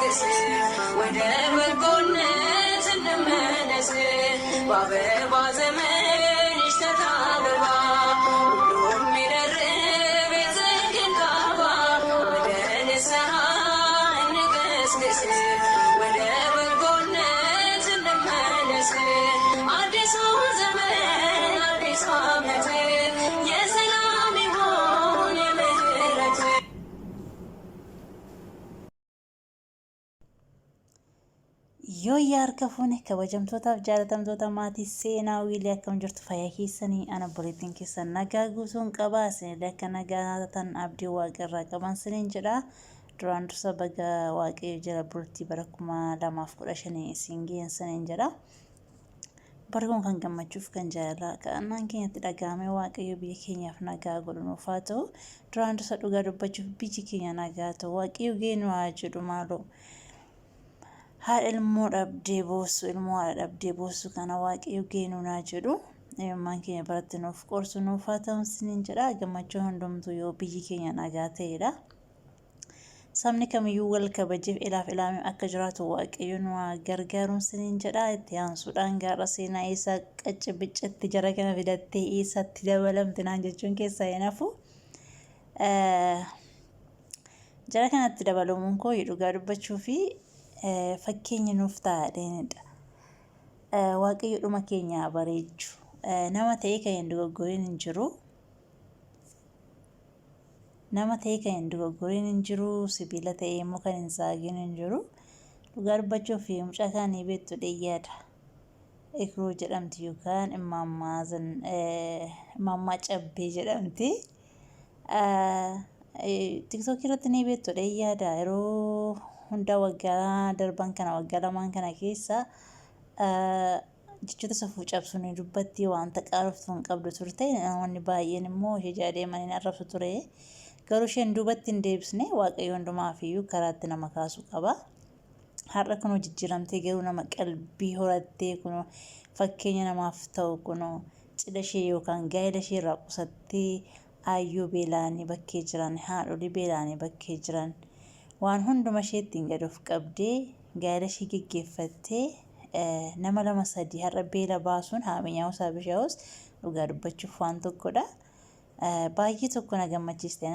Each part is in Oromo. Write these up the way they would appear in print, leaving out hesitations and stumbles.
እንገስግስ ወደ በጎነት እንመለስ በአበባ ዘመን ይሽተት አበባ ሁሉም ይደርብ የጽድቅን ካባ ወደ ንስሐ እንገስግስ ወደ በጎነት እንመለስ አዲሱ ዘመን አዲሱ ዓመት የሰላም ይሁን የምህረት Yooyyaa harka fuune kabajamtootaaf jaalatamtoota maatii seenaa wiilii akkam jirtu fayyaa keessanii ana boleettiin keessan nagaa guutuun qabaa isinillee akka nagaa tan abdii waaqarraa qaban siniin jedha duraan dursa baga waaqayyo jala bultii bara 2015 isin ga'een siniin jedha bara kun kan gammachuuf kan jaalala ka'annaan keenyatti dhagahamee waaqayyo biyya keenyaaf nagaa godhunuuf haa ta'u duraan dursa dhugaa dubbachuuf biyyi keenya nagaa ta'u waaqayyo geenu haa jedhu maaloo haadha ilmoo dhabdee boossu ilmoo haadha dhabdee boossu kana waaqayyo geenuu naa jedhu ilmaan keenya biratti nuuf qorsu nuuf haa ta'u siniin jedha gammachuu hundumtuu yoo biyyi keenya nagaa ta'edha sabni kamiyyuu wal kabajeef ilaaf ilaamee akka jiraatu waaqayyo nu gargaaruun siniin jedha itti aansuudhaan gaara seenaa isaa qacci biccatti jara kana fidattee eessatti dabalamte naan jechuun keessaa hin hafu jara kanatti dabalamuun koo dhugaa dubbachuu fi fakkeenya nuuf taa'edha. Waaqayyo dhuma keenya bareechu. Nama ta'ee kan hin dogoggorin hin jiru. Nama ta'ee kan hin dogoggorin hin jiru. Sibiila ta'ee immoo kan hin saagin hin jiru. Dhugaa dubbachuu fi mucaa kaanii beektu dheeyyaadha. Ikruu jedhamti yookaan imammaa cabbee jedhamti. TikTok irratti ni beektu dheeyyaadha. Yeroo hunda waggaa darban kana waggaa lamaan kana keessa jechoota safuu cabsuun dubbatti wanta qaaroftuu hin qabdu turte namoonni baay'een immoo ishee jaadeemanii arrabsu ture garuu isheen duubatti hin deebisne waaqayyo hundumaafiyyuu karaatti nama kaasuu qaba har'a kun jijjiiramtee garuu nama qalbii horattee kun fakkeenya namaaf ta'u kun cidha ishee yookaan gaa'ela ishee irraa qusattee ayyuu beelaanii bakkee jiran haadholii beelaanii bakkee jiran waan hunduma isheettiin gad of qabdee gaa'ela ishee geggeeffattee nama lama sadii har'a beela baasuun haamiyaa'us habishaa'us dhugaa dubbachuuf waan tokkodha. Baay'ee tokko na gammachiiste.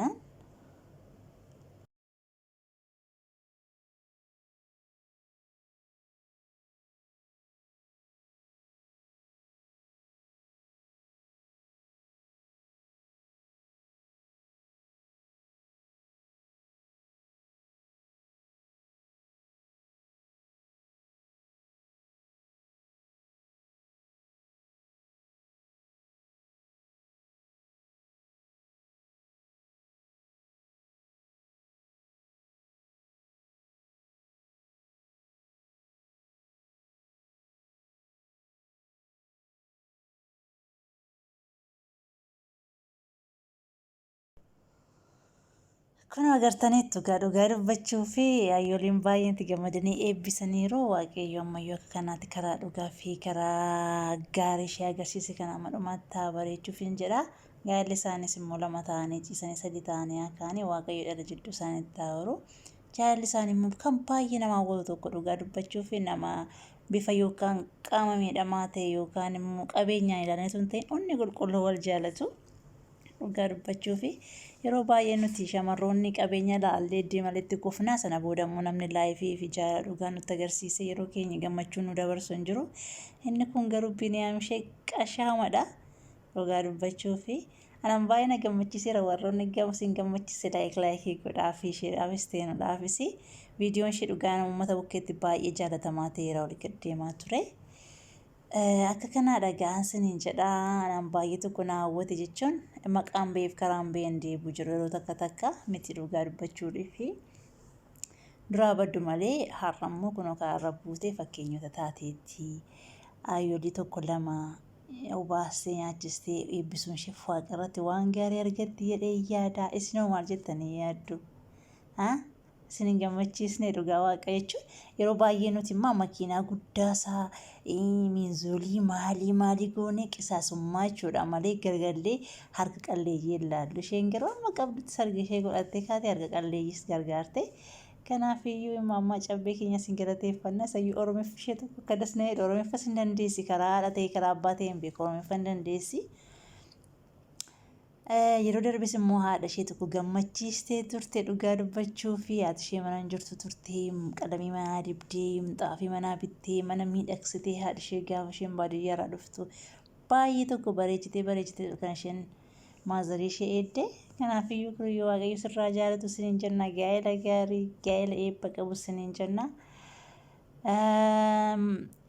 Kun agartaniittu dhugaa dubbachuu fi hayyooliin baay'een itti gammadanii eebbisaniiru waaqayyo ammayyuu akka kanaatti karaa dhugaa fi karaa gaarii ishee agarsiise kana amma dhumaatti haa bareechuuf hin jedha. Gaa'elli isaanis immoo lama ta'anii ciisanii sadii ta'anii akaanii waaqayyo dhala jidduu isaaniitti taa'uru. Jaalalli isaanii immoo kan baay'ee nama hawwatu tokko dhugaa dubbachuu fi nama bifa yookaan qaama miidhamaa ta'e yookaan immoo qabeenyaan ilaalanii sun ta'e onni qulqulluu wal jaalatu. Dhugaa dubbachuu fi yeroo baay'ee nuti shamarroonni qabeenya laallee deemaletti kufnaa sana booda immoo namni laayifii fi jaalala dhugaa nutti agarsiise yeroo keenya gammachuu nu dabarsu hin jiru. Inni kun garuu Biniyaam ishee qashaamadha. Dhugaa dubbachuu fi anan baay'ee na gammachiiseera warroonni gamsiin gammachiise laayikii godhaafi isheedhaafis ta'uudhaafis viidiyoon ishee dhugaa uummata bukkeetti baay'ee jaalatamaa ta'eera olii gad deemaa ture. Akka kana dhagaan siniin jedha anan baay'ee tokko na hawwate jechuun maqaan beef karaan been deebu jiru yeroo takka miti dhugaa dubbachuudhaa fi duraa baddu malee har'ammoo kunoo kaarra buutee fakkeenyota taateetti ayyoolii tokko lama obaastee nyaachistee eebbisuun ishee waaqarratti waan gaarii argatti jedhee yaada. Isinoo maal jettanii yaaddu? Sinin gammachiisne dhugaa waaqa jechuun yeroo baay'ee nuti immoo makiinaa guddaasaa miinzolii maalii goone qisaasummaa jechuudha malee gargallee harka qalleeyyii ilaallu isheen garuu amma qabdutti sarga ishee godhattee kaatee harka qalleeyyiis gargaarte Kanaafiyyuu immoo cabbee keenya sin galateeffannaa sayyuu Oromeef ishee tokko akka dasna'ee Oromeeffas hin dandeessi karaa haadha ta'e karaa abbaa ta'e hin beeku Oromeeffa hin dandeessi. Yeroo darbis immoo haadha ishee tokko gammachiistee turte dhugaa dubbachuu fi haati ishee mana hin jirtu turte qalamii manaa dibdee xaafii manaa bittee mana miidhagsitee haadha ishee gaafa isheen baadiyyaarraa dhuftu baay'ee tokko bareechitee kan isheen maazarii ishee eedde. Kanaafiyyuu kiriyyoo waaqayyo sirraa jaalatu siniin jenna gaa'ela gaarii gaa'ela eebba qabu siniin jenna.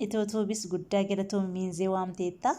Itootoobis guddaa galatoom miinzee waamteetta.